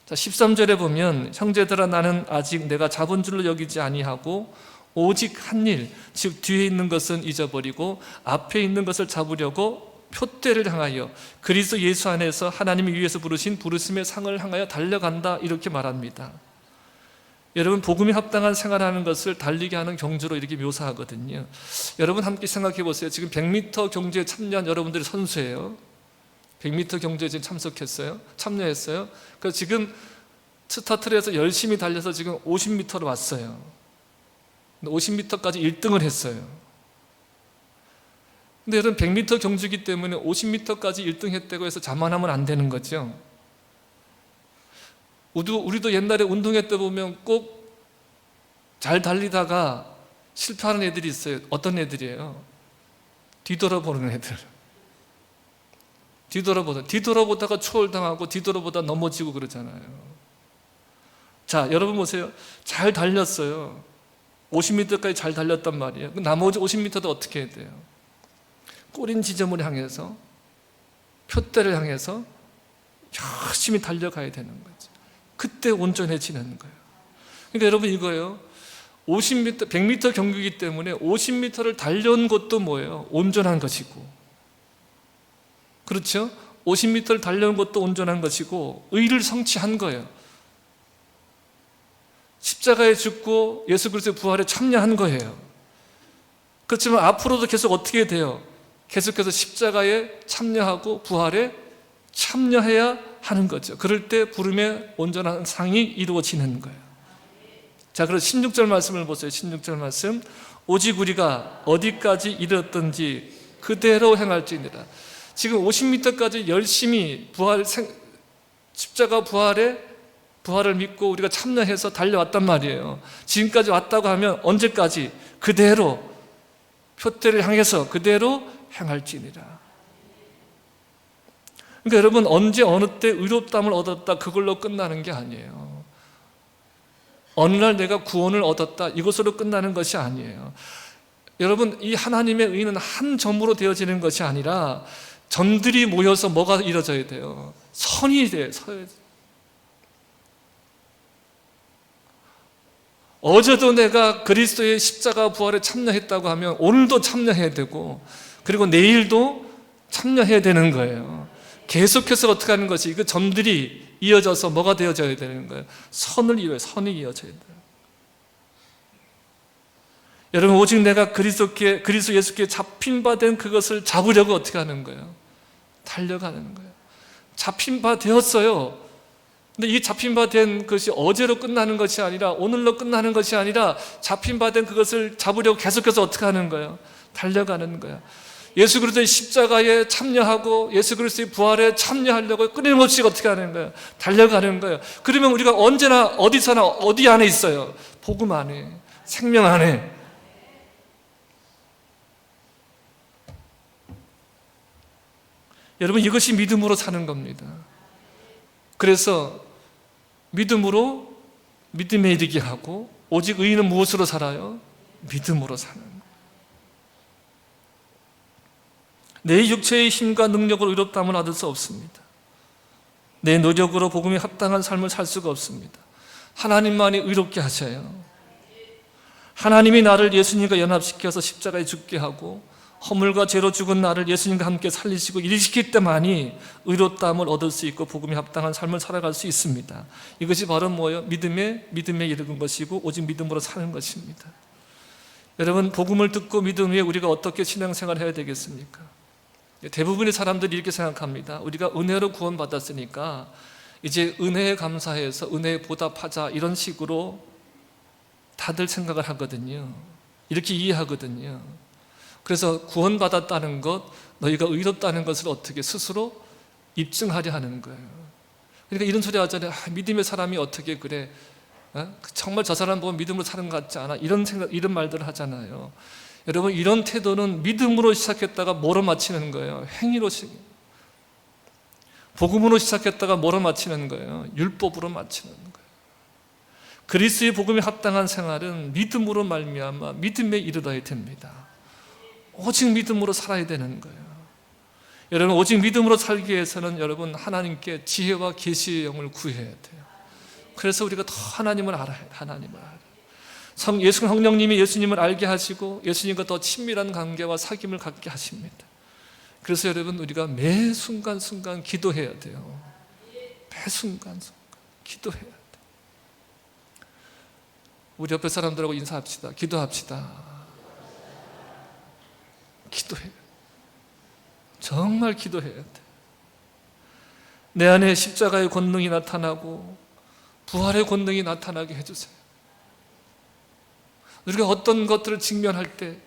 자, 13절에 보면 형제들아, 나는 아직 내가 잡은 줄로 여기지 아니하고 오직 한 일, 즉 뒤에 있는 것은 잊어버리고 앞에 있는 것을 잡으려고 표대를 향하여 그리스도 예수 안에서 하나님이 위에서 부르신 부르심의 상을 향하여 달려간다, 이렇게 말합니다. 여러분, 복음에 합당한 생활하는 것을 달리게 하는 경주로 이렇게 묘사하거든요. 여러분 함께 생각해 보세요. 지금 100m 경주에 참여한 여러분들이 선수예요. 100m 경주에 지금 참여했어요. 그래서 지금 스타트를 해서 열심히 달려서 지금 50m로 왔어요. 50m까지 1등을 했어요. 근데 여러분, 100m 경주이기 때문에 50m까지 1등 했다고 해서 자만하면 안 되는 거죠. 우리도 옛날에 운동회 때 보면 꼭 잘 달리다가 실패하는 애들이 있어요. 어떤 애들이에요? 뒤돌아보는 애들. 뒤돌아보다가 추월당하고 뒤돌아보다 넘어지고 그러잖아요. 자, 여러분 보세요. 잘 달렸어요. 50m까지 잘 달렸단 말이에요. 나머지 50m도 어떻게 해야 돼요? 꼬린 지점을 향해서, 표대를 향해서 열심히 달려가야 되는 거죠. 그때 온전해지는 거예요. 그러니까 여러분, 이거예요. 50m, 100m 경기이기 때문에 50m를 달려온 것도 뭐예요? 온전한 것이고, 그렇죠? 50m를 달려온 것도 온전한 것이고 의를 성취한 거예요. 십자가에 죽고 예수 그리스도의 부활에 참여한 거예요. 그렇지만 앞으로도 계속 어떻게 돼요? 계속해서 십자가에 참여하고 부활에 참여해야 하는 거죠. 그럴 때 부름의 온전한 상이 이루어지는 거예요. 자, 그럼 16절 말씀을 보세요. 16절 말씀. 오직 우리가 어디까지 이르렀든지 그대로 행할지니라. 지금 50m까지 열심히 십자가 부활을 믿고 우리가 참여해서 달려왔단 말이에요. 지금까지 왔다고 하면 언제까지? 그대로 표대를 향해서 그대로 행할지니라. 그러니까 여러분, 언제 어느 때 의롭다함을 얻었다, 그걸로 끝나는 게 아니에요. 어느 날 내가 구원을 얻었다, 이것으로 끝나는 것이 아니에요. 여러분, 이 하나님의 의는 한 점으로 되어지는 것이 아니라 점들이 모여서 뭐가 이루어져야 돼요? 선이 돼요. 어제도 내가 그리스도의 십자가 부활에 참여했다고 하면 오늘도 참여해야 되고, 그리고 내일도 참여해야 되는 거예요. 계속해서 어떻게 하는 것이, 그 점들이 이어져서 뭐가 되어져야 되는 거예요? 선이 이어져야 돼요. 여러분, 오직 내가 그리스도 예수께 잡힌 바 된 그것을 잡으려고 어떻게 하는 거예요? 달려가는 거예요. 잡힌 바 되었어요. 근데 이 잡힌 바 된 것이 어제로 끝나는 것이 아니라, 오늘로 끝나는 것이 아니라, 잡힌 바 된 그것을 잡으려고 계속해서 어떻게 하는 거예요? 달려가는 거예요. 예수 그리스도의 십자가에 참여하고 예수 그리스도의 부활에 참여하려고 끊임없이 어떻게 하는 거예요? 달려가는 거예요. 그러면 우리가 언제나 어디서나 어디 안에 있어요? 복음 안에, 생명 안에. 여러분, 이것이 믿음으로 사는 겁니다. 그래서 믿음에 이르게 하고, 오직 의인은 무엇으로 살아요? 믿음으로 사는 거예요. 내 육체의 힘과 능력으로 의롭다함을 얻을 수 없습니다. 내 노력으로 복음에 합당한 삶을 살 수가 없습니다. 하나님만이 의롭게 하셔요. 하나님이 나를 예수님과 연합시켜서 십자가에 죽게 하고 허물과 죄로 죽은 나를 예수님과 함께 살리시고 일으키실 때만이 의롭다함을 얻을 수 있고 복음에 합당한 삶을 살아갈 수 있습니다. 이것이 바로 뭐예요? 믿음에 이르는 것이고 오직 믿음으로 사는 것입니다. 여러분, 복음을 듣고 믿음 후에 우리가 어떻게 신앙생활을 해야 되겠습니까? 대부분의 사람들이 이렇게 생각합니다. 우리가 은혜로 구원받았으니까 이제 은혜에 감사해서 은혜에 보답하자, 이런 식으로 다들 생각을 하거든요. 이렇게 이해하거든요. 그래서 구원받았다는 것, 너희가 의롭다는 것을 어떻게 스스로 입증하려 하는 거예요. 그러니까 이런 소리 하잖아요. 믿음의 사람이 어떻게 그래? 정말 저 사람 보면 믿음으로 사는 것 같지 않아? 이런 말들을 하잖아요. 여러분, 이런 태도는 믿음으로 시작했다가 뭐로 마치는 거예요? 행위로 복음으로 시작했다가 뭐로 마치는 거예요? 율법으로 마치는 거예요. 그리스도의 복음에 합당한 생활은 믿음으로 말미암아 믿음에 이르러야 됩니다. 오직 믿음으로 살아야 되는 거예요. 여러분, 오직 믿음으로 살기 위해서는 여러분, 하나님께 지혜와 계시의 영을 구해야 돼요. 그래서 우리가 더 하나님을 알아야 돼요. 하나님을 알아요. 예수 성령님이 예수님을 알게 하시고 예수님과 더 친밀한 관계와 사귐을 갖게 하십니다. 그래서 여러분, 우리가 매 순간순간 기도해야 돼요. 매 순간순간 기도해야 돼요. 우리 옆에 사람들하고 인사합시다. 기도합시다. 기도해요. 정말 기도해야 돼. 내 안에 십자가의 권능이 나타나고 부활의 권능이 나타나게 해주세요. 우리가 어떤 것들을 직면할 때,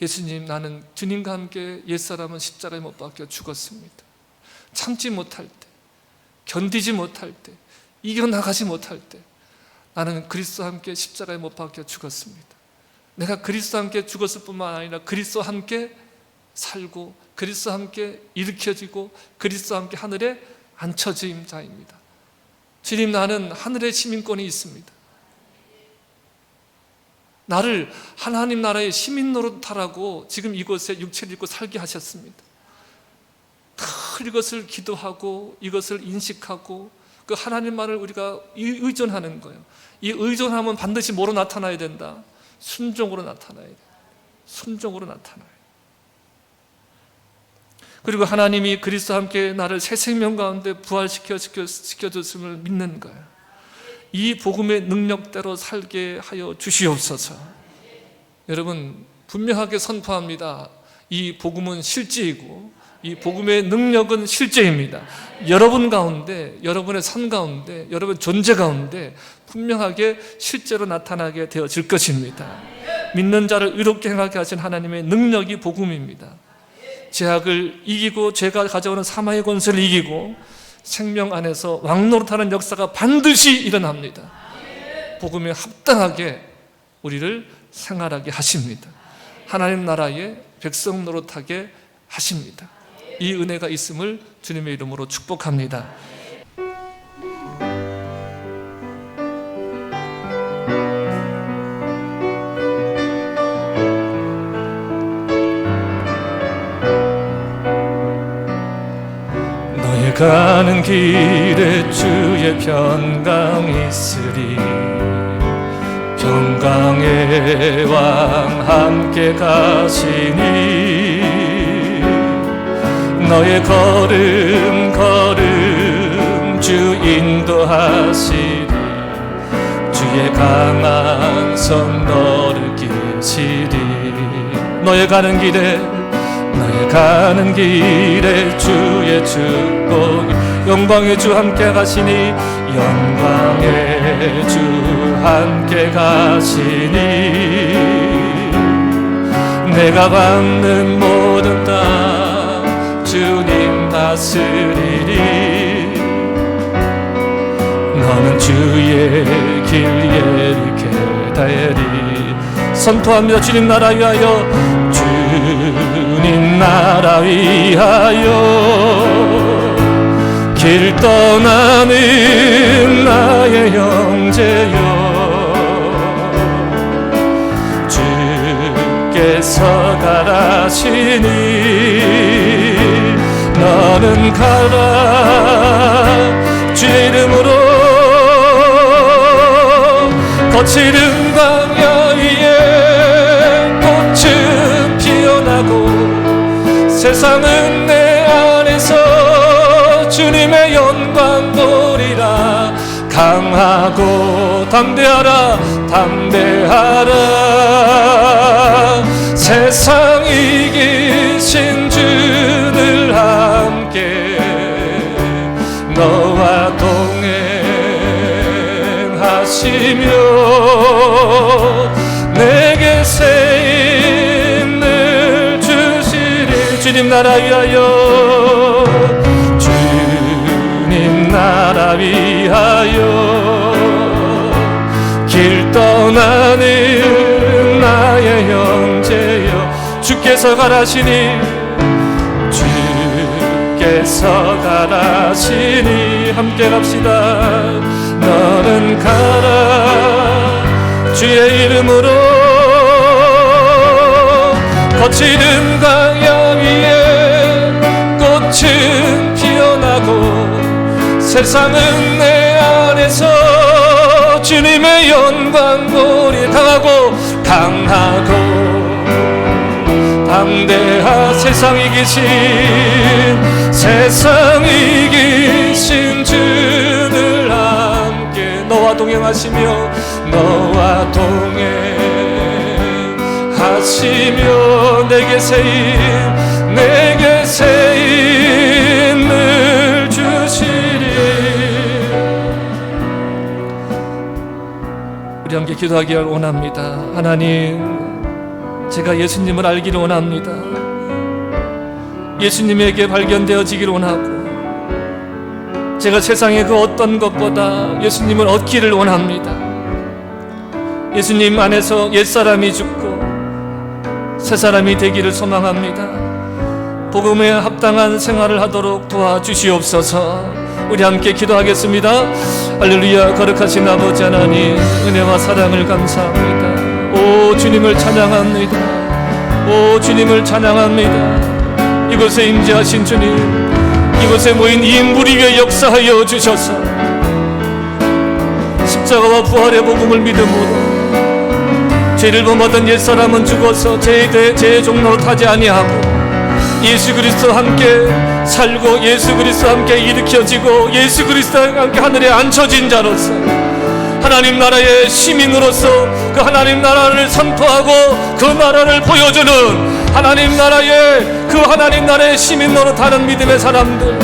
예수님, 나는 주님과 함께 옛사람은 십자가에 못 박혀 죽었습니다. 참지 못할 때, 견디지 못할 때, 이겨나가지 못할 때, 나는 그리스도와 함께 십자가에 못 박혀 죽었습니다. 내가 그리스도와 함께 죽었을 뿐만 아니라 그리스도와 함께 살고 그리스도와 함께 일으켜지고 그리스도와 함께 하늘에 앉혀진 자입니다. 주님, 나는 하늘의 시민권이 있습니다. 나를 하나님 나라의 시민 노릇하라고 지금 이곳에 육체를 입고 살게 하셨습니다. 늘 이것을 기도하고 이것을 인식하고 그 하나님만을 우리가 의존하는 거예요. 이 의존함은 반드시 뭐로 나타나야 된다? 순종으로 나타나야 돼. 순종으로 나타나야 돼. 그리고 하나님이 그리스도와 함께 나를 새 생명 가운데 부활시켜줬음을 믿는 거예요. 이 복음의 능력대로 살게 하여 주시옵소서. 여러분, 분명하게 선포합니다. 이 복음은 실제이고 이 복음의 능력은 실제입니다. 여러분 가운데, 여러분의 삶 가운데, 여러분 존재 가운데 분명하게 실제로 나타나게 되어질 것입니다. 믿는 자를 의롭게 행하게 하신 하나님의 능력이 복음입니다. 죄악을 이기고 죄가 가져오는 사망의 권세를 이기고 생명 안에서 왕노릇하는 역사가 반드시 일어납니다. 복음에 합당하게 우리를 생활하게 하십니다. 하나님 나라의 백성 노릇하게 하십니다. 이 은혜가 있음을 주님의 이름으로 축복합니다. 너의 가는 길에 주의 평강 있으리. 평강의 왕 함께 가시니 너의 걸음 걸음 주 인도하시리. 주의 강한 손 너를 기시리. 너의 가는 길에 주의 축복, 영광의 주 함께 가시니 영광의 주 함께 가시니 내가 받는 모든 땅 주님 다스리리. 너는 주의 길 예리케다에리. 선포합니다. 주님 나라 위하여, 주님 나라 위하여 길 떠나는 나의 형제여, 주께서 가라시니 너는 가라. 주의 이름으로 거칠은 광야 위에 꽃은 피어나고 세상은 내 안에서 주님의 영광 보리라. 강하고 담대하라, 담대하라. 세상 이기신 주를 함께 너와 동행하시며 내게 새 힘을 주시리. 주님 나라 위하여, 주님 나라 위하여 길 떠나는 나의 형제여, 주께서 가라시니 주께서 가라시니 함께 갑시다. 너는 가라. 주의 이름으로 거칠은 광야 위에 꽃은 피어나고 세상은 내 안에서 주님의 영광 보리. 강하고 담대하 세상이 계신 주를 함께 너와 동행하시며 내게 새 힘을 주시리. 우리 함께 기도하기를 원합니다. 하나님, 제가 예수님을 알기를 원합니다. 예수님에게 발견되어지기를 원하고, 제가 세상의 그 어떤 것보다 예수님을 얻기를 원합니다. 예수님 안에서 옛사람이 죽고 새 사람이 되기를 소망합니다. 복음에 합당한 생활을 하도록 도와주시옵소서. 우리 함께 기도하겠습니다. 할렐루야. 거룩하신 아버지 하나님, 은혜와 사랑을 감사합니다. 오 주님을 찬양합니다. 오 주님을 찬양합니다. 이곳에 임재하신 주님, 이곳에 모인 이 무리 위에 역사하여 주셔서 십자가와 부활의 복음을 믿음으로 죄를 범하던 옛사람은 죽어서 죄의 종로로 타지 아니하고 예수 그리스도와 함께 살고 예수 그리스도와 함께 일으켜지고 예수 그리스도와 함께 하늘에 앉혀진 자로서 하나님 나라의 시민으로서 그 하나님 나라를 선포하고 그 나라를 보여주는 하나님 나라의 시민으로 타는 믿음의 사람들,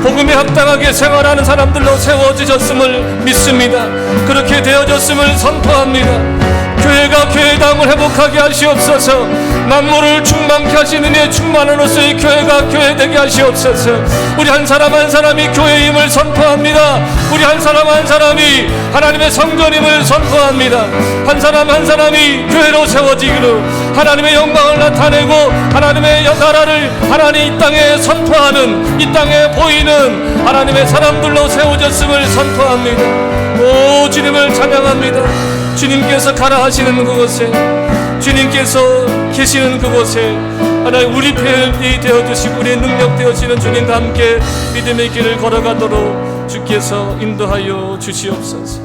복음에 합당하게 생활하는 사람들로 세워지셨음을 믿습니다. 그렇게 되어졌음을 선포합니다. 교회가 교회당을 회복하게 하시옵소서. 만물을 충만케 하시는 이의 충만으로서의 교회가 교회되게 하시옵소서. 우리 한 사람 한 사람이 교회임을 선포합니다. 우리 한 사람 한 사람이 하나님의 성전임을 선포합니다. 한 사람 한 사람이 교회로 세워지기로 하나님의 영광을 나타내고 하나님의 나라를 하나님 이 땅에 선포하는, 이 땅에 보이는 하나님의 사람들로 세워졌음을 선포합니다. 오 주님을 찬양합니다. 주님께서 가라 하시는 그곳에, 주님께서 계시는 그곳에 하나님 우리 편이 되어주시고 우리의 능력 되어지는 주님과 함께 믿음의 길을 걸어가도록 주께서 인도하여 주시옵소서.